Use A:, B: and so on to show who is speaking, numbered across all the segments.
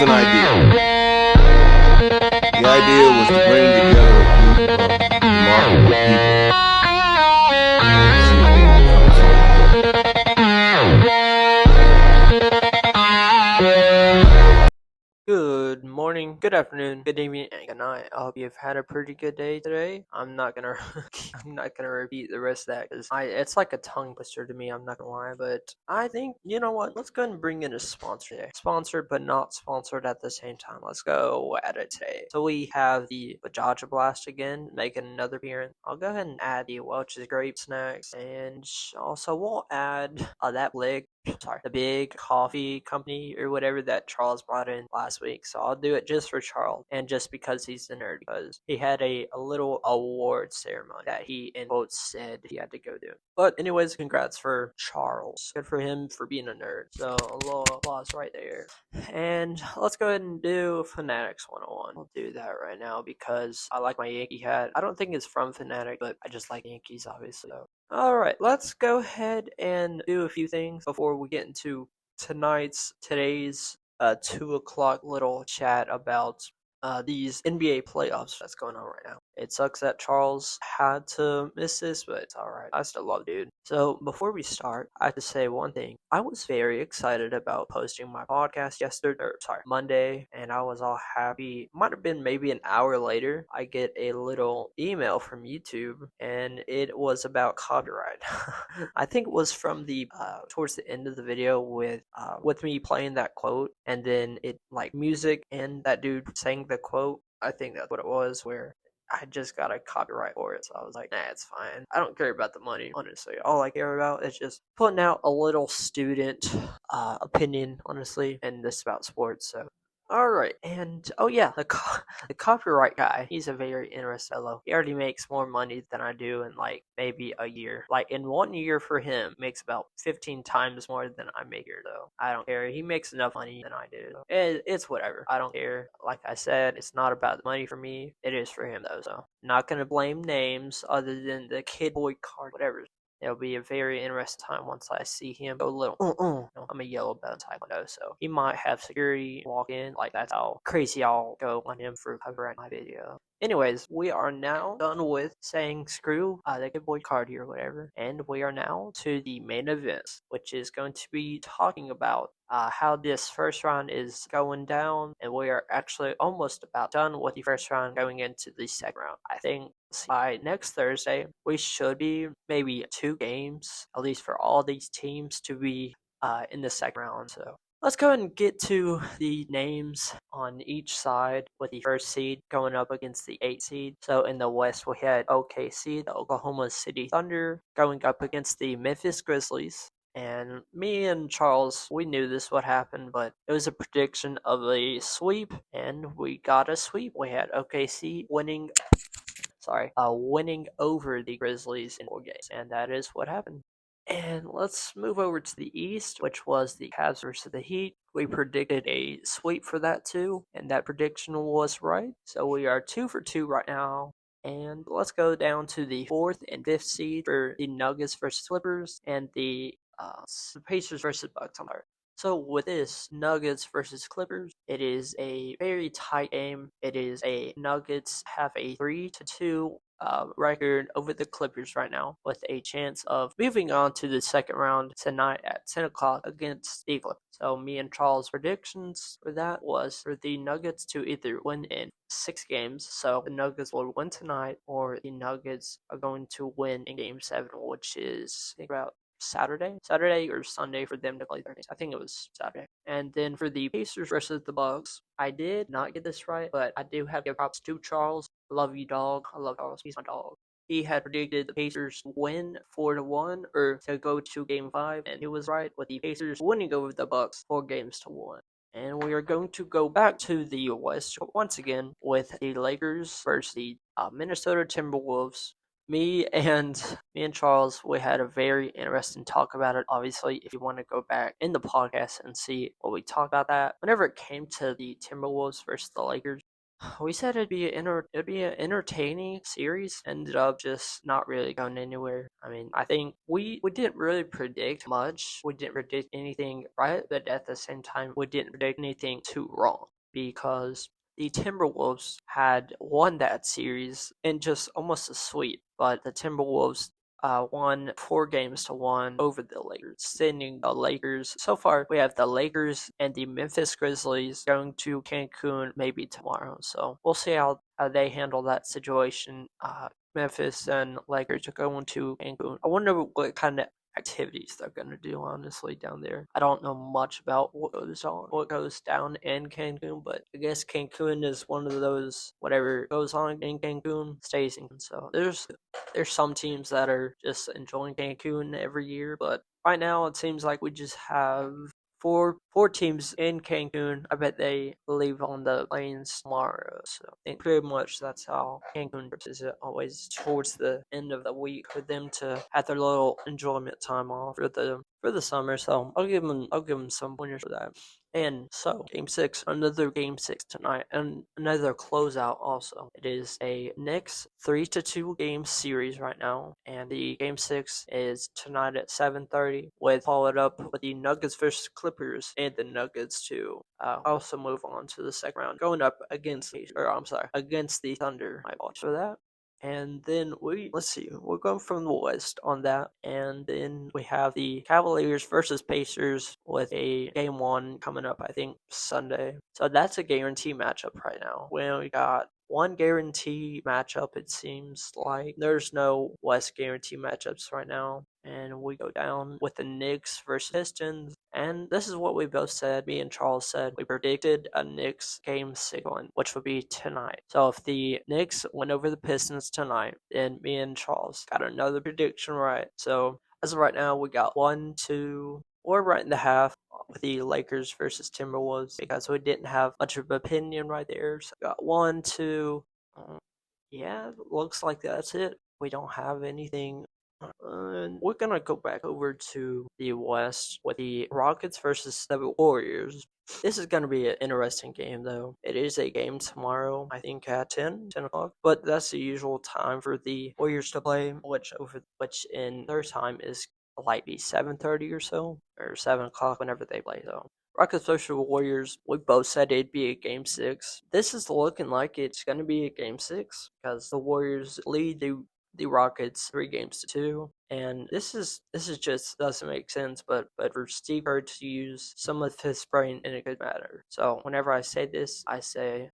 A: an idea. The idea was to bring together a group of remarkable people. See if they can come
B: Good morning, good afternoon, good evening, and good night. I hope you've had a pretty good day today. I'm not gonna, I'm not gonna repeat the rest of that because it's like a tongue twister to me. I'm not gonna lie, but I think you know what? Let's go ahead and bring in a sponsor today. Sponsored, but not sponsored at the same time. Let's go at it today. So we have the Bajaja Blast again, making another appearance. I'll go ahead and add the Welch's Grape Snacks, and also we'll add the big coffee company or whatever that Charles brought in last week. So I'll do it just for Charles and just because he's the nerd, because he had a little award ceremony that he in quotes said he had to go do. But anyways, congrats for Charles. Good for him for being a nerd. So a little applause right there. And let's go ahead and do Fanatics 101. We'll do that right now because I like my Yankee hat. I don't think it's from Fanatic, but I just like Yankees, obviously. So. Alright, let's go ahead and do a few things before we get into today's 2 o'clock little chat about these NBA playoffs that's going on right now. It sucks that Charles had to miss this, but it's alright. I still love dude. So before we start, I have to say one thing. I was very excited about posting my podcast Monday, and I was all happy. Might have been maybe an hour later, I get a little email from YouTube, and it was about copyright. I think it was from the towards the end of the video with me playing that quote, and then it like music and that dude saying the quote. I think that's what it was, where I just got a copyright for it, so I was like, nah, it's fine. I don't care about the money, honestly. All I care about is just putting out a little student opinion, honestly, and this about sports, so. Alright, and oh yeah, the copyright guy, he's a very interesting fellow. He already makes more money than I do in like maybe a year. Like in 1 year for him, makes about 15 times more than I make here though. I don't care. He makes enough money than I do. It's whatever. I don't care. Like I said, it's not about the money for me. It is for him though, so not gonna blame names other than the kid boy card, whatever. It'll be a very interesting time once I see him go a little, I'm a yellow belt taekwondo, so he might have security walk in. Like, that's how crazy I'll go on him for covering my video. Anyways, we are now done with saying screw the good boy Cardi or whatever, and we are now to the main event, which is going to be talking about how this first round is going down, and we are actually almost about done with the first round going into the second round. I think by next Thursday, we should be maybe 2 games, at least for all these teams to be in the second round, so. Let's go ahead and get to the names on each side with the first seed going up against the 8 seed. So in the West, we had OKC, the Oklahoma City Thunder, going up against the Memphis Grizzlies. And me and Charles, we knew this would happen, but it was a prediction of a sweep, and we got a sweep. We had OKC winning over the Grizzlies in 4 games, and that is what happened. And let's move over to the East, which was the Cavs versus the Heat. We predicted a sweep for that too, and that prediction was right. So we are 2 for 2 right now. And let's go down to the 4th and 5th seed for the Nuggets versus Clippers and the Pacers versus Bucks. So with this Nuggets versus Clippers, it is a very tight game. It is a Nuggets have a 3-2 record over the Clippers right now, with a chance of moving on to the second round tonight at 10 o'clock against the Clippers. So me and Charles' predictions for that was for the Nuggets to either win in 6 games, so the Nuggets will win tonight, or the Nuggets are going to win in Game 7, which is, I think, about Saturday or Sunday for them to play their games. I think it was Saturday. And then for the Pacers versus the Bucks, I did not get this right, but I do have to give props to Charles. I love you, dog. I love Charles. He's my dog. He had predicted the Pacers win 4-1 or to go to Game 5, and he was right with the Pacers winning over the Bucks 4-1. And we are going to go back to the West once again with the Lakers versus the Minnesota Timberwolves. Me and Charles, we had a very interesting talk about it. Obviously, if you want to go back in the podcast and see what we talked about that, whenever it came to the Timberwolves versus the Lakers, we said it'd be an entertaining series. Ended up just not really going anywhere. I mean, I think we didn't really predict much. We didn't predict anything right, but at the same time, we didn't predict anything too wrong. because the Timberwolves had won that series in just almost a sweep, but the Timberwolves won 4 games to 1 over the Lakers, sending the Lakers. So far, we have the Lakers and the Memphis Grizzlies going to Cancun maybe tomorrow. So we'll see how they handle that situation. Memphis and Lakers are going to Cancun. I wonder what kind of activities they're gonna do honestly down there. I don't know much about what goes down in Cancun, but I guess Cancun is one of those whatever goes on in Cancun stays in. So there's some teams that are just enjoying Cancun every year, but right now it seems like we just have four teams in Cancun. I bet they leave on the planes tomorrow. So I think pretty much that's how Cancun is always towards the end of the week for them to have their little enjoyment time off for the summer. So I'll give them some pointers for that. And so, Game 6, another Game 6 tonight, and another closeout also. It is a Knicks 3-2 game series right now, and the Game 6 is tonight at 7:30, with followed up with the Nuggets versus Clippers, and the Nuggets to also move on to the second round, going up against the Thunder. My apologies for that. And then let's see, we're going from the West on that. And then we have the Cavaliers versus Pacers with a game 1 coming up, I think, Sunday. So that's a guarantee matchup right now. We got one guarantee matchup, it seems like. There's no West guarantee matchups right now. And we go down with the Knicks versus Pistons. And this is what we both said. Me and Charles said we predicted a Knicks Game 6 one, which would be tonight. So if the Knicks win over the Pistons tonight, then me and Charles got another prediction right. So as of right now, we got 1, 2, we're right in the half with the Lakers versus Timberwolves because we didn't have much of an opinion right there. So got 1, 2. Yeah, looks like that's it. We don't have anything. And we're gonna go back over to the West with the Rockets versus the Warriors. This is gonna be an interesting game, though. It is a game tomorrow, I think at 10 o'clock. But that's the usual time for the Warriors to play, which in their time is like be 7:30 or so, or 7 o'clock whenever they play, though. Rockets versus Warriors, we both said it'd be a game 6. This is looking like it's going to be a game 6 because the Warriors lead the Rockets 3 games to 2, and this is just doesn't make sense. But for Steve Kerr to use some of his brain in a good manner. So whenever I say this, I say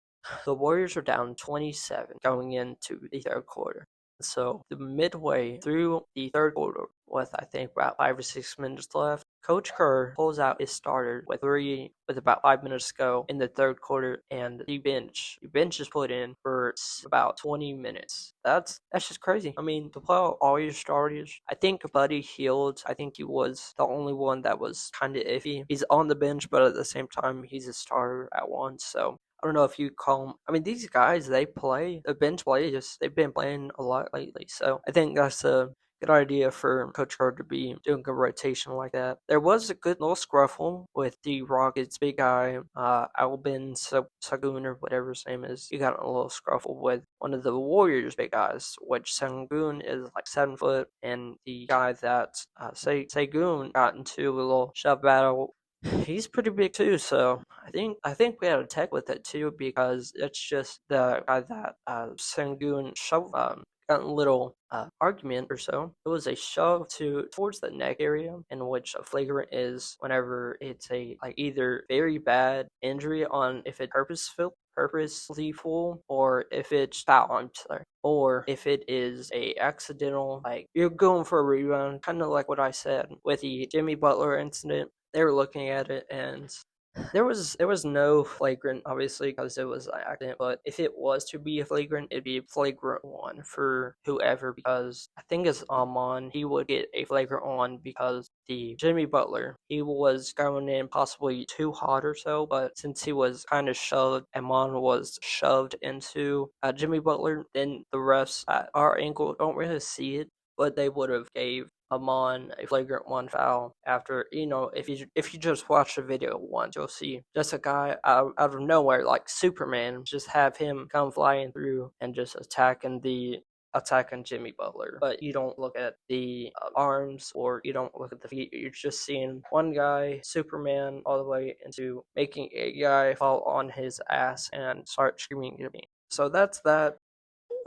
B: the Warriors are down 27 going into the third quarter. So the midway through the third quarter, with I think about 5 or 6 minutes left, Coach Kerr pulls out his starter with about 5 minutes to go in the third quarter, and the bench is put in for about 20 minutes. That's just crazy. I mean, to play all your starters, I think Buddy Hield, I think he was the only one that was kind of iffy. He's on the bench, but at the same time, he's a starter at once. So I don't know if you call them. I mean, these guys, the bench players, they've been playing a lot lately. So I think that's a good idea for Coach Carter to be doing a rotation like that. There was a good little scruffle with the Rockets big guy, Albin Sagun or whatever his name is. He got a little scruffle with one of the Warriors big guys, which Sagun is like 7 foot, and the guy that Sagun got into a little shove battle. He's pretty big too, so I think we had a tech with it too because it's just the guy that Sangoon got a little argument or so. It was a shove towards the neck area, in which a flagrant is whenever it's a either very bad injury on if it purposely full, or if it's foul, or if it is a accidental, like you're going for a rebound, kind of like what I said with the Jimmy Butler incident. They were looking at it, and there was no flagrant, obviously, because it was an accident. But if it was to be a flagrant, it'd be a flagrant one for whoever, because I think it's Amon. He would get a flagrant one because the Jimmy Butler, he was going in possibly too hot or so, but since he was kind of shoved, Amon was shoved into Jimmy Butler, then the refs at our angle don't really see it, but they would have gave Amon a flagrant 1 foul after, if you just watch the video once, you'll see just a guy out of nowhere, like Superman, just have him come flying through and just attacking the attacking Jimmy Butler, but you don't look at the arms or you don't look at the feet. You're just seeing one guy, Superman, all the way into making a guy fall on his ass and start screaming at me. So that's that.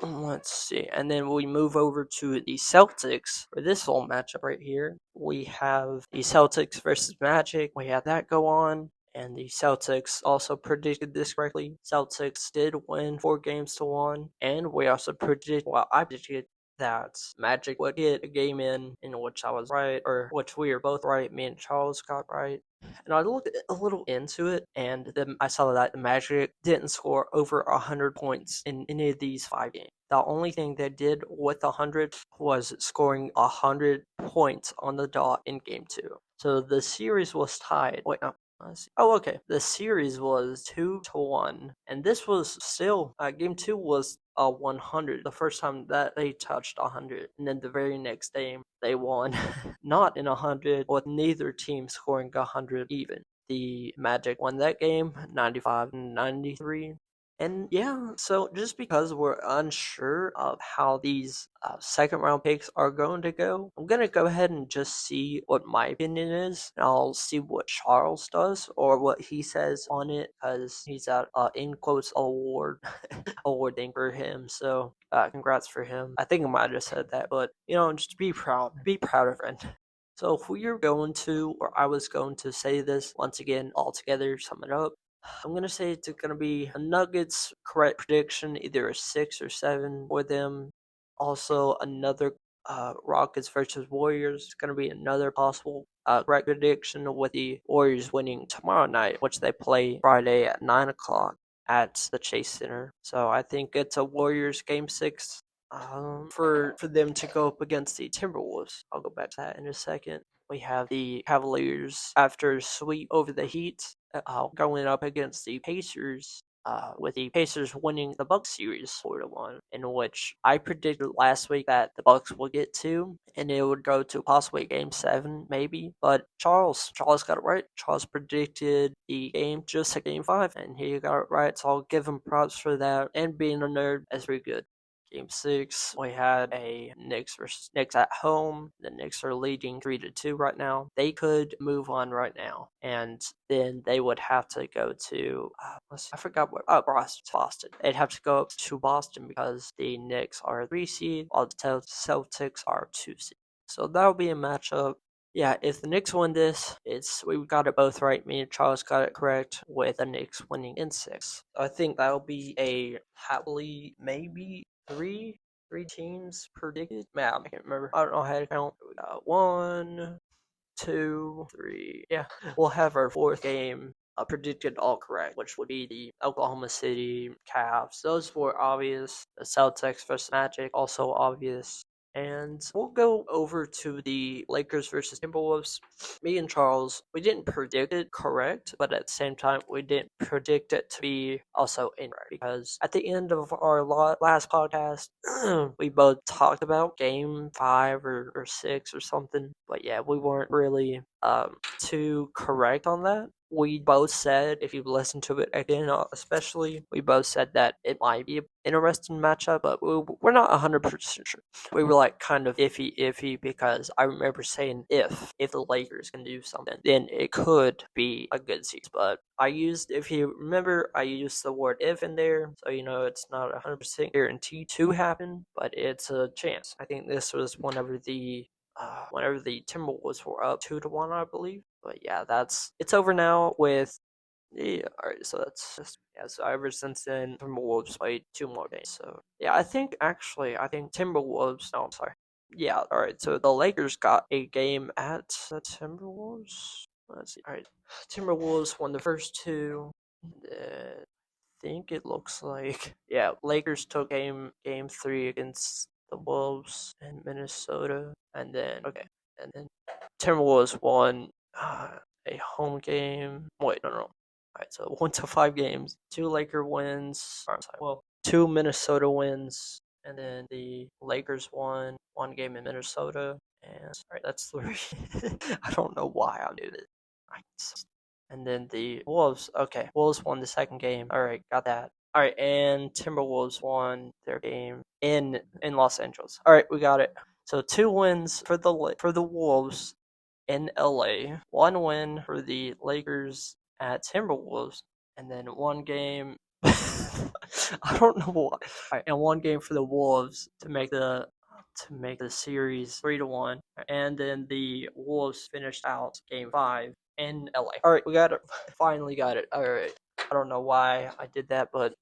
B: Let's see. And then we move over to the Celtics for this little matchup right here. We have the Celtics versus Magic. We have that go on. And the Celtics also predicted this correctly. Celtics did win 4-1. And we also I predicted that Magic would get a game in which I was right, or which we were both right. Me and Charles got right. And I looked a little into it, and then I saw that the Magic didn't score over 100 points in any of these 5 games. The only thing they did with 100 was scoring 100 points on the dot in Game 2. So the series was tied. Wait, no. Oh, okay. The series was 2-1, and this was still Game 2 was 100. The first time that they touched 100, and then the very next game they won, not in 100, with neither team scoring 100 even. The Magic won that game, 95-93. And yeah, so just because we're unsure of how these second round picks are going to go, I'm going to go ahead and just see what my opinion is. And I'll see what Charles does or what he says on it, because he's at in quotes awarding for him. So congrats for him. I think I might have just said that, but just be proud. Be proud, friend. So if we are going to, or I was going to say this once again all together, sum it up. I'm going to say it's going to be a Nuggets correct prediction, either a 6 or 7 for them. Also, another Rockets versus Warriors. It's going to be another possible correct prediction with the Warriors winning tomorrow night, which they play Friday at 9 o'clock at the Chase Center. So I think it's a Warriors Game 6 for them to go up against the Timberwolves. I'll go back to that in a second. We have the Cavaliers after a sweep over the Heat going up against the Pacers. With the Pacers winning the Bucks series 4-1, in which I predicted last week that the Bucks will get 2, and it would go to possibly Game 7, maybe. But Charles got it right. Charles predicted the game just at Game 5, and he got it right. So I'll give him props for that, and being a nerd is very good. Game 6, we had a Knicks versus Knicks at home. The Knicks are leading 3-2 right now. They could move on right now, and then they would have to go to I forgot what Boston. They'd have to go up to Boston because the Knicks are a 3 seed, while the Celtics are 2 seed. So that'll be a matchup. Yeah, if the Knicks win this, we got it both right. Me and Charles got it correct with the Knicks winning in 6. I think that'll be a happily maybe three teams predicted. Man, I can't remember. I don't know how to count. We got 1, 2, 3. Yeah, we'll have our 4th game predicted all correct, which would be the Oklahoma City Cavs. Those were obvious. The Celtics versus Magic, also obvious. And we'll go over to the Lakers versus Timberwolves. Me and Charles, we didn't predict it correct, but at the same time, we didn't predict it to be also incorrect. Because at the end of our last podcast, we both talked about Game 5 or 6 or something. But yeah, we weren't really too correct on that. We both said, if you listen to it again, especially, we both said that it might be an interesting matchup, but we're not 100% sure. We were like kind of iffy, because I remember saying if the Lakers can do something, then it could be a good season. But if you remember, I used the word if in there, so it's not 100% guaranteed to happen, but it's a chance. I think this was whenever the Timberwolves were up 2-1, I believe. But yeah, it's over now with. Yeah, alright, so that's just. Yeah, so ever since then, Timberwolves played 2 more games. So yeah, I think Timberwolves. No, I'm sorry. Yeah, alright, so the Lakers got a game at the Timberwolves. Let's see. Alright, Timberwolves won the first 2. I think it looks like. Yeah, Lakers took game 3 against the Wolves in Minnesota. And then Timberwolves won a home game. Wait, no. Alright, so 1 to 5 games. 2 Laker wins. Or, I'm sorry, well, 2 Minnesota wins. And then the Lakers won 1 game in Minnesota. And alright, that's 3. I don't know why I knew this. And then the Wolves. Okay, Wolves won the second game. Alright, got that. Alright, and Timberwolves won their game in Los Angeles. All right, we got it. So 2 wins for the Wolves in LA, 1 win for the Lakers at Timberwolves, and then 1 game. I don't know why. Alright, and 1 game for the Wolves to make the series 3-1, and then the Wolves finished out Game 5 in LA. All right, we got it. Finally got it. All right. I don't know why I did that, but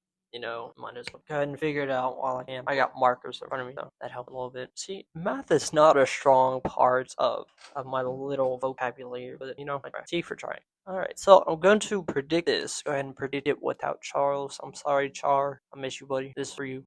B: might as well go ahead and figure it out while I can. I got markers in front of me, so that helped a little bit. See, math is not a strong part of my little vocabulary, but I try. T for trying. Alright, so I'm going to predict this. Go ahead and predict it without Charles. I'm sorry, Char. I miss you, buddy. This is for you.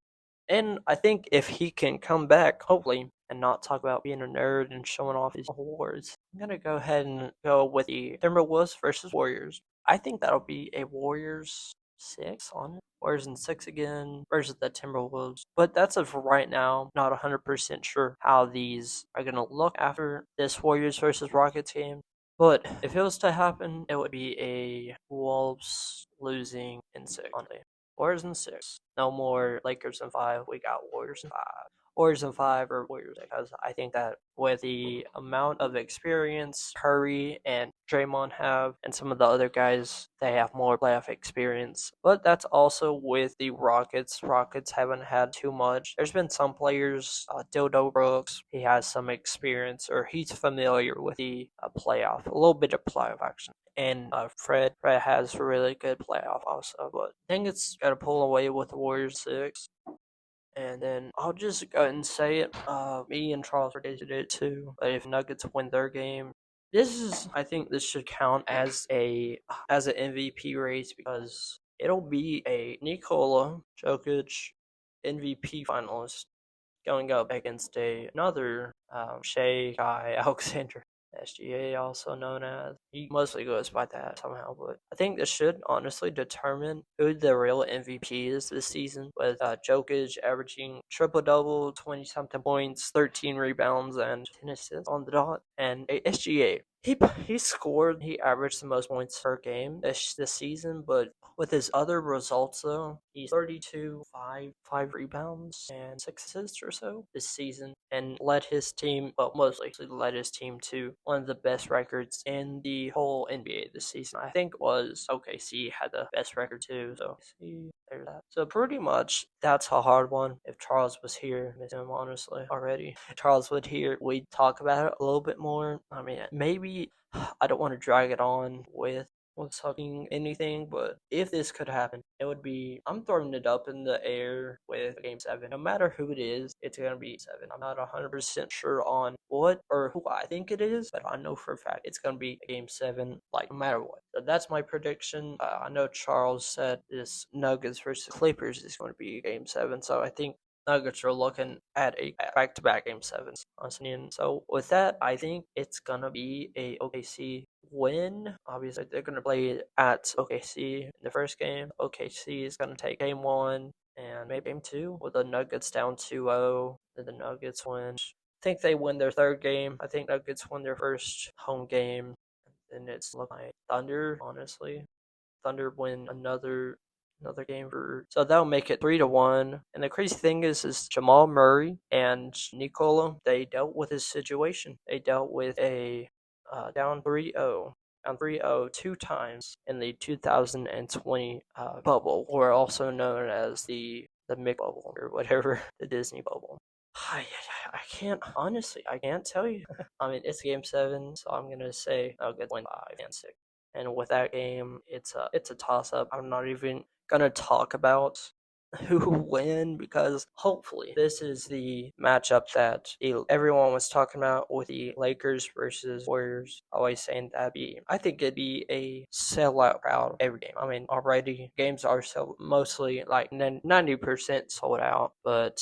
B: And I think if he can come back, hopefully, and not talk about being a nerd and showing off his awards, I'm going to go ahead and go with the Timberwolves versus Warriors. I think that'll be a Warriors 6 on it. Warriors in 6 again versus the Timberwolves. But that's of right now. Not 100% sure how these are going to look after this Warriors versus Rockets game. But if it was to happen, it would be a Wolves losing in 6 on it. Warriors in 6. No more Lakers in 5. We got Warriors in 5. Warriors in 5 or Warriors, because I think that with the amount of experience Curry and Draymond have, and some of the other guys, they have more playoff experience. But that's also with the Rockets. Rockets haven't had too much. There's been some players, Dildo Brooks, he has some experience, or he's familiar with the playoff, a little bit of playoff action. And Fred has really good playoff also, but I think it's got to pull away with the Warriors 6. And then I'll just go ahead and say it. Me and Charles predicted it too. But if Nuggets win their game, I think this should count as an MVP race, because it'll be a Nikola Jokic MVP finalist going up against another Shea Guy Alexander. SGA, also known as. He mostly goes by that somehow, but I think this should honestly determine who the real MVP is this season, with Jokic averaging triple-double, 20-something points, 13 rebounds, and 10 assists on the dot, and SGA. He averaged the most points per game this season, but with his other results though, he's 32, 5 rebounds, and 6 assists or so this season, and led his team, mostly led his team to one of the best records in the whole NBA this season. I think was OKC had the best record too, so see, there's that. So pretty much that's a hard one. If Charles was here, I miss him honestly already. If Charles would here, we'd talk about it a little bit more. I mean, maybe I don't want to drag it on with talking anything, but if this could happen, it would be, I'm throwing it up in the air with Game 7. No matter who it is, it's going to be 7. I'm not 100% sure on what or who I think it is, but I know for a fact it's going to be Game 7, like, no matter what. So that's my prediction. I know Charles said this Nuggets versus Clippers is going to be Game 7, so I think Nuggets are looking at a back-to-back Game 7s. And so with that, I think it's going to be a OKC win. Obviously, they're going to play at OKC in the first game. OKC is going to take Game 1 and maybe Game 2 with the Nuggets down 2-0. Then the Nuggets win. I think they win their third game. I think Nuggets win their first home game. And it's looking like Thunder, honestly. Thunder win another game so that'll make it 3-1. And the crazy thing is Jamal Murray and Nikola, they dealt with his situation. They dealt with a down 3-0 2 times in the 2020 bubble, or also known as the Mick bubble or whatever, the Disney bubble. I can't tell you. I mean, it's Game 7, so I'm gonna say I'll get 5 and 6. And with that game, it's a toss-up. I'm not even gonna talk about who win, because hopefully this is the matchup that everyone was talking about with the Lakers versus Warriors. Always saying I think it'd be a sellout crowd every game. I mean, already games are mostly like 90% sold out, but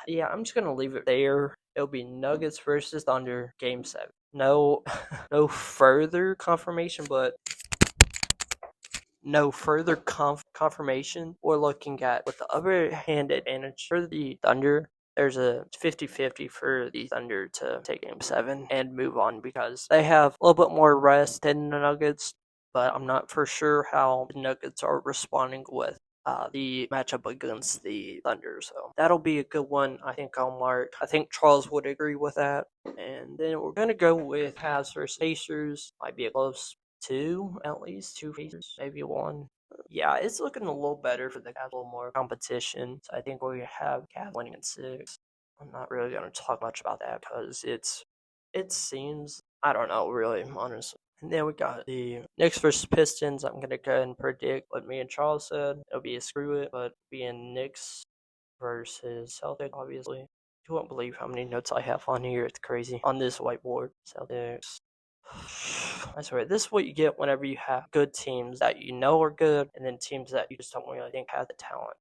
B: yeah, I'm just gonna leave it there. It'll be Nuggets versus Thunder, Game 7. No further confirmation, but no further confirmation. We're looking at, with the other hand advantage for the Thunder, there's a 50-50 for the Thunder to take Game 7 and move on, because they have a little bit more rest than the Nuggets, but I'm not for sure how the Nuggets are responding with the matchup against the Thunder. So that'll be a good one. I think I'll mark. I think Charles would agree with that. And then we're gonna go with Cavs versus Pacers. Might be a close two, at least two Pacers, maybe one. Yeah, it's looking a little better for the Cavs, a little more competition. So I think we have Cavs winning in six. I'm not really gonna talk much about that because it seems I don't know really honestly. And then we got the Knicks versus Pistons. I'm gonna go ahead and predict what me and Charles said. It'll be a screw it, but being Knicks versus Celtics, obviously. You won't believe how many notes I have on here. It's crazy. On this whiteboard. Celtics. I swear, this is what you get whenever you have good teams that you know are good, and then teams that you just don't really think have the talent.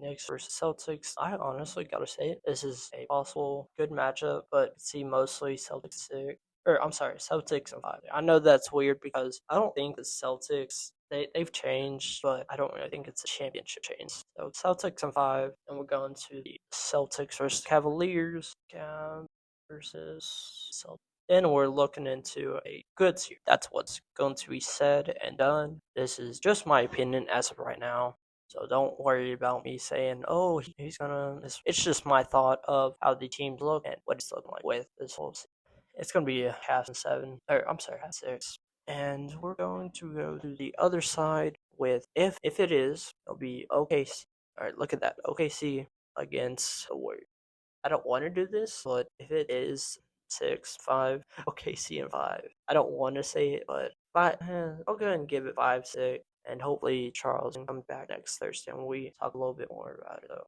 B: Knicks versus Celtics. I honestly gotta say this is a possible good matchup, but see mostly Celtics six. Or I'm sorry, Celtics and five. I know that's weird because I don't think the Celtics they've changed, but I don't really think it's a championship change. So Celtics and five, and we're going to the Celtics versus Cavaliers. Cavs versus Celtics. Then we're looking into a good series. That's what's going to be said and done. This is just my opinion as of right now. So don't worry about me saying, oh, he's gonna. It's just my thought of how the teams look and what it's looking like with this whole season. It's gonna be a half and seven, or I'm sorry, half six. And we're going to go to the other side with if it is, it'll be OKC. All right, look at that, OKC against the Warriors. I don't want to do this, but if it is 6-5, OKC and five. I don't want to say it, but I'll go ahead and give it 5-6. And hopefully Charles can come back next Thursday and we talk a little bit more about it though.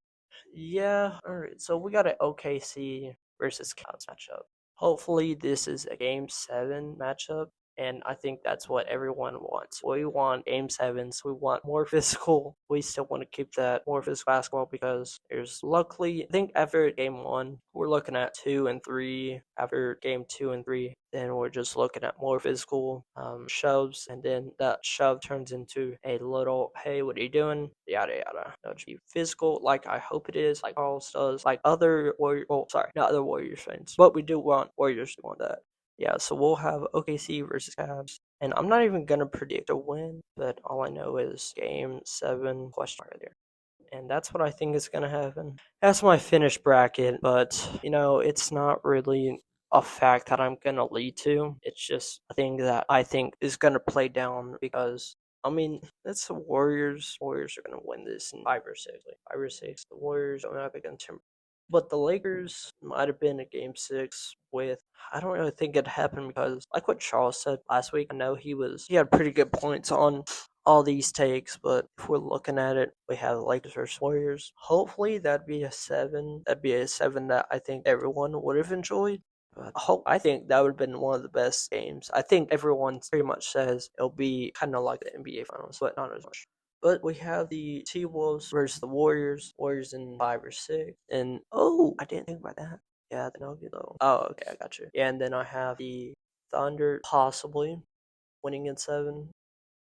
B: Yeah, alright. So we got an OKC versus Cavs matchup. Hopefully this is a game 7 matchup. And I think that's what everyone wants. We want game sevens. We want more physical. We still want to keep that more physical basketball because there's luckily, I think after game 1, we're looking at 2 and 3. After game 2 and 3, then we're just looking at more physical shoves. And then that shove turns into a little, hey, what are you doing? Yada yada. It'll be physical like I hope it is, like Charles does, like other Warriors, well, sorry, not other Warriors fans. But we do want Warriors to want that. Yeah, so we'll have OKC versus Cavs. And I'm not even going to predict a win, but all I know is game 7 question mark right there. And that's what I think is going to happen. That's my finished bracket, but, it's not really a fact that I'm going to lead to. It's just a thing that I think is going to play down because, it's the Warriors. Warriors are going to win this in 5 or 6. Like 5 or 6. The Warriors don't have against Timberwolves. But the Lakers might have been a game 6 with. I don't really think it happened because, like what Charles said last week, I know he had pretty good points on all these takes, but if we're looking at it, we have the Lakers versus Warriors. Hopefully that'd be a 7. That'd be a 7 that I think everyone would have enjoyed. But I think that would have been one of the best games. I think everyone pretty much says it'll be kind of like the NBA Finals, but not as much. But we have the T-Wolves versus the Warriors. Warriors in 5 or 6. And, I didn't think about that. Yeah, the Nuggets though. Oh, okay, I got you. Yeah, and then I have the Thunder possibly winning in 7.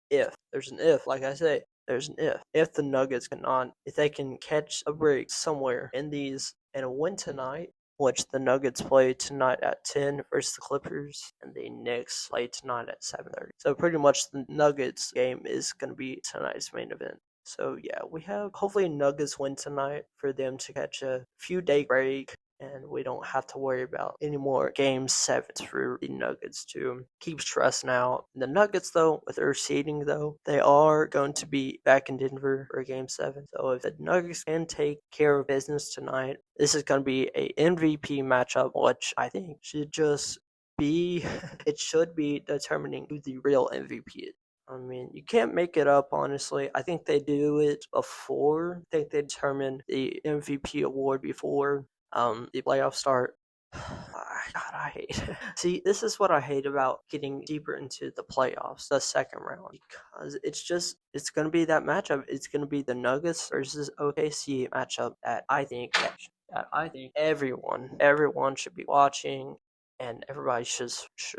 B: If. There's an if, like I say. There's an if. If the Nuggets if they can catch a break somewhere in these and win tonight, which the Nuggets play tonight at 10 versus the Clippers, and the Knicks play tonight at 7:30. So pretty much the Nuggets game is going to be tonight's main event. So yeah, we have hopefully Nuggets win tonight for them to catch a few day break, and we don't have to worry about any more game 7s for the Nuggets to keep stressing out. The Nuggets, though, with their seeding, though, they are going to be back in Denver for game 7. So if the Nuggets can take care of business tonight, this is going to be a MVP matchup, which I think should just be, it should be determining who the real MVP is. You can't make it up, honestly. I think they do it before. I think they determine the MVP award before the playoffs start. God, I hate it. See, this is what I hate about getting deeper into the playoffs, the second round, because it's going to be that matchup. It's going to be the Nuggets versus OKC matchup that I think everyone should be watching. And everybody should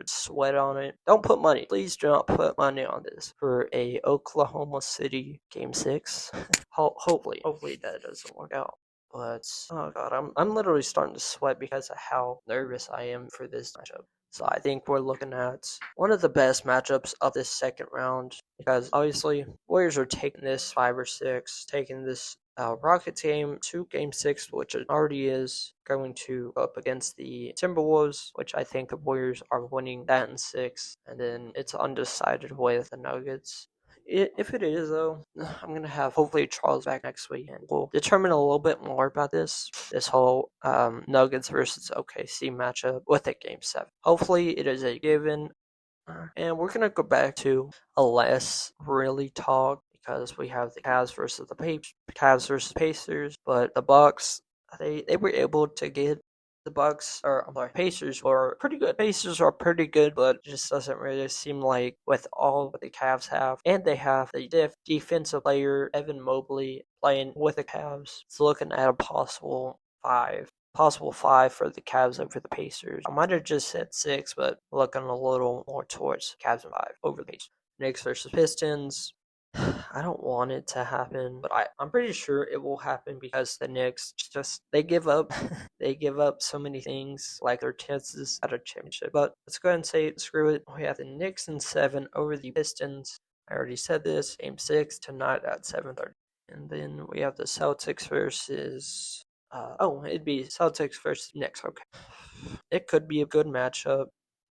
B: sweat on it. Don't put money. Please do not put money on this for a Oklahoma City Game 6. Hopefully that doesn't work out. But oh god, I'm literally starting to sweat because of how nervous I am for this matchup. So I think we're looking at one of the best matchups of this second round because obviously Warriors are taking this 5 or 6, taking this Rockets game to Game 6, which it already is going to go up against the Timberwolves, which I think the Warriors are winning that in 6, and then it's undecided with the Nuggets. If it is though, I'm gonna have hopefully Charles back next week, and we'll determine a little bit more about this whole Nuggets versus OKC matchup with a Game 7. Hopefully, it is a given, and we're gonna go back to a less really talk because we have the Cavs versus Pacers, but the Bucks they were able to get the Bucks, or I'm sorry, Pacers were pretty good. Pacers are pretty good, but it just doesn't really seem like with all that the Cavs have, and they have the defensive player Evan Mobley playing with the Cavs. It's looking at a possible 5 for the Cavs over the Pacers. I might have just said 6, but looking a little more towards Cavs and 5 over the Pacers. Knicks versus Pistons. I don't want it to happen, but I'm pretty sure it will happen because the Knicks just they give up they give up so many things like their chances at a championship. But let's go ahead and say screw it. We have the Knicks in 7 over the Pistons. I already said this. Game 6 tonight at 7:30. And then we have the Celtics versus it'd be Celtics versus Knicks. Okay. It could be a good matchup,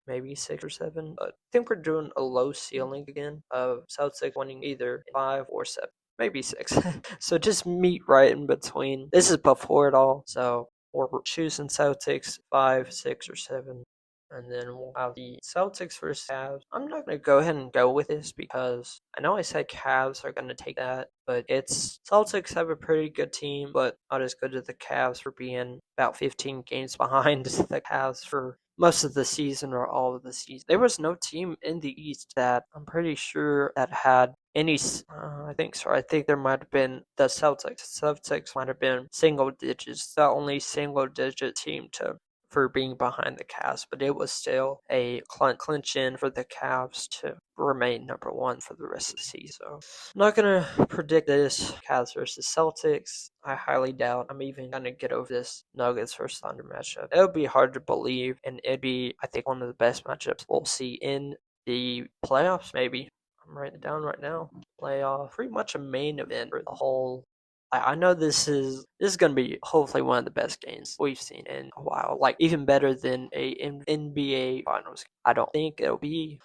B: maybe 6 or 7, but I think we're doing a low ceiling again of Celtics winning either 5 or 7, maybe 6. So just meet right in between. This is before it all, so we're choosing Celtics 5, 6, or 7. And then we'll have the Celtics versus Cavs. I'm not going to go ahead and go with this because I know I said Cavs are going to take that, but it's Celtics have a pretty good team, but not as good as the Cavs for being about 15 games behind the Cavs for most of the season or all of the season. There was no team in the East that I'm pretty sure that had any. I think so. I think there might have been the Celtics. Celtics might have been single digits, the only single digit team to for being behind the Cavs, but it was still a clinch in for the Cavs to remain number 1 for the rest of the season. So I'm not gonna predict this Cavs versus Celtics. I highly doubt I'm even gonna get over this Nuggets versus Thunder matchup. It would be hard to believe, and it'd be, I think, one of the best matchups we'll see in the playoffs. Maybe I'm writing it down right now. Playoff, pretty much a main event for the whole. I know this is going to be hopefully one of the best games we've seen in a while. Like even better than a NBA Finals. I don't think it'll be,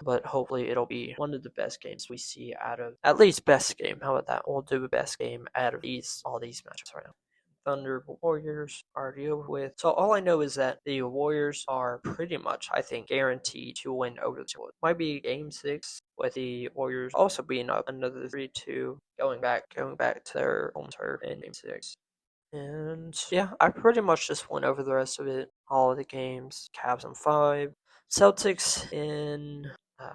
B: but hopefully it'll be one of the best games we see out of at least best game. How about that? We'll do the best game out of all these matchups right now. Thunder Warriors already over with. So all I know is that the Warriors are pretty much, I think, guaranteed to win over the Timberwolves. Might be Game 6 with the Warriors also being up another 3-2, going back to their home turf in Game 6. And yeah, I pretty much just went over the rest of it. All of the games. Cavs in 5, Celtics in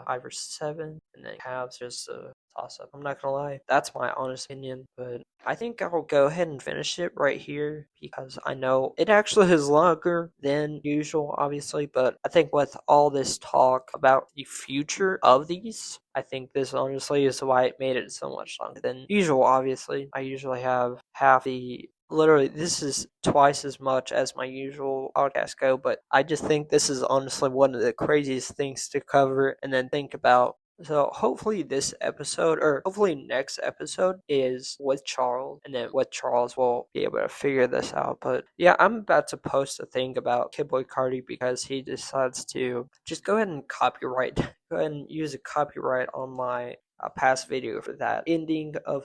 B: 5 or 7, and then Cavs just a toss up. I'm not gonna lie, that's my honest opinion, but I think I'll go ahead and finish it right here because I know it actually is longer than usual, obviously, but I think with all this talk about the future of these, I think this honestly is why it made it so much longer than usual. Obviously, I usually have half the. Literally, this is twice as much as my usual podcast go, but I just think this is honestly one of the craziest things to cover and then think about. So hopefully this episode, or hopefully next episode, is with Charles, and then with Charles we'll be able to figure this out. But yeah, I'm about to post a thing about Kid Boy Cardi because he decides to just go ahead and go ahead and use a copyright on my past video for that ending of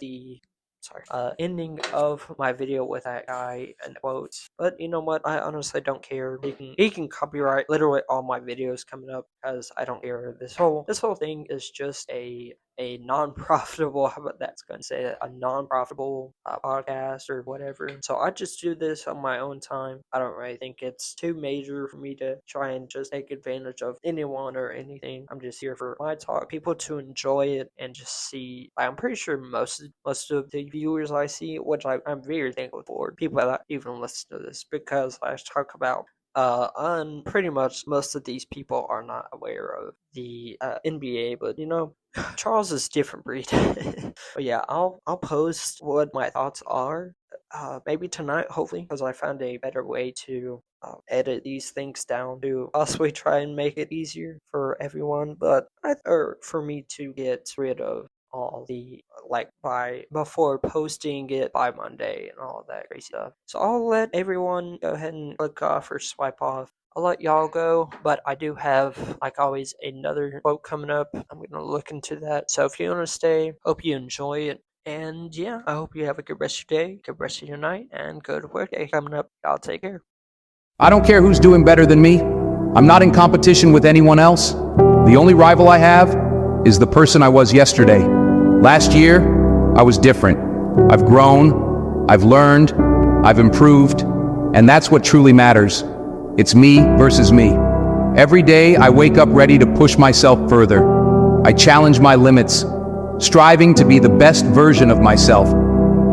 B: my video with that guy and quotes. But you know what? I honestly don't care. He can copyright literally all my videos coming up because I don't care. This whole thing is just a non-profitable, how about that's going to say it, a non-profitable podcast or whatever. So I just do this on my own time. I don't really think it's too major for me to try and just take advantage of anyone or anything. I'm just here for my talk, people to enjoy it and just see. I'm pretty sure most of the viewers I see, which I'm very thankful for, people that even listen to this, because I talk about and pretty much most of these people are not aware of the NBA, but you know, Charles is different breed. But yeah, I'll post what my thoughts are maybe tonight, hopefully, because I found a better way to edit these things down to possibly try and make it easier for everyone, but or for me to get rid of all the like by before posting it by Monday and all that crazy stuff. So I'll let everyone go ahead and click off or swipe off. I'll let y'all go, but I do have, like always, another quote coming up. I'm going to look into that. So if you want to stay, hope you enjoy it. And yeah, I hope you have a good rest of your day, good rest of your night, and good work day coming up. Y'all take care.
C: I don't care who's doing better than me. I'm not in competition with anyone else. The only rival I have is the person I was yesterday. Last year, I was different. I've grown, I've learned, I've improved, and that's what truly matters. It's me versus me. Every day, I wake up ready to push myself further. I challenge my limits, striving to be the best version of myself.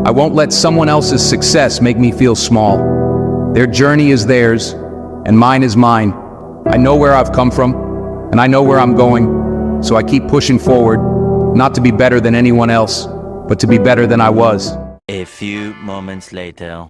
C: I won't let someone else's success make me feel small. Their journey is theirs, and mine is mine. I know where I've come from, and I know where I'm going, so I keep pushing forward, not to be better than anyone else, but to be better than I was.
D: A few moments later.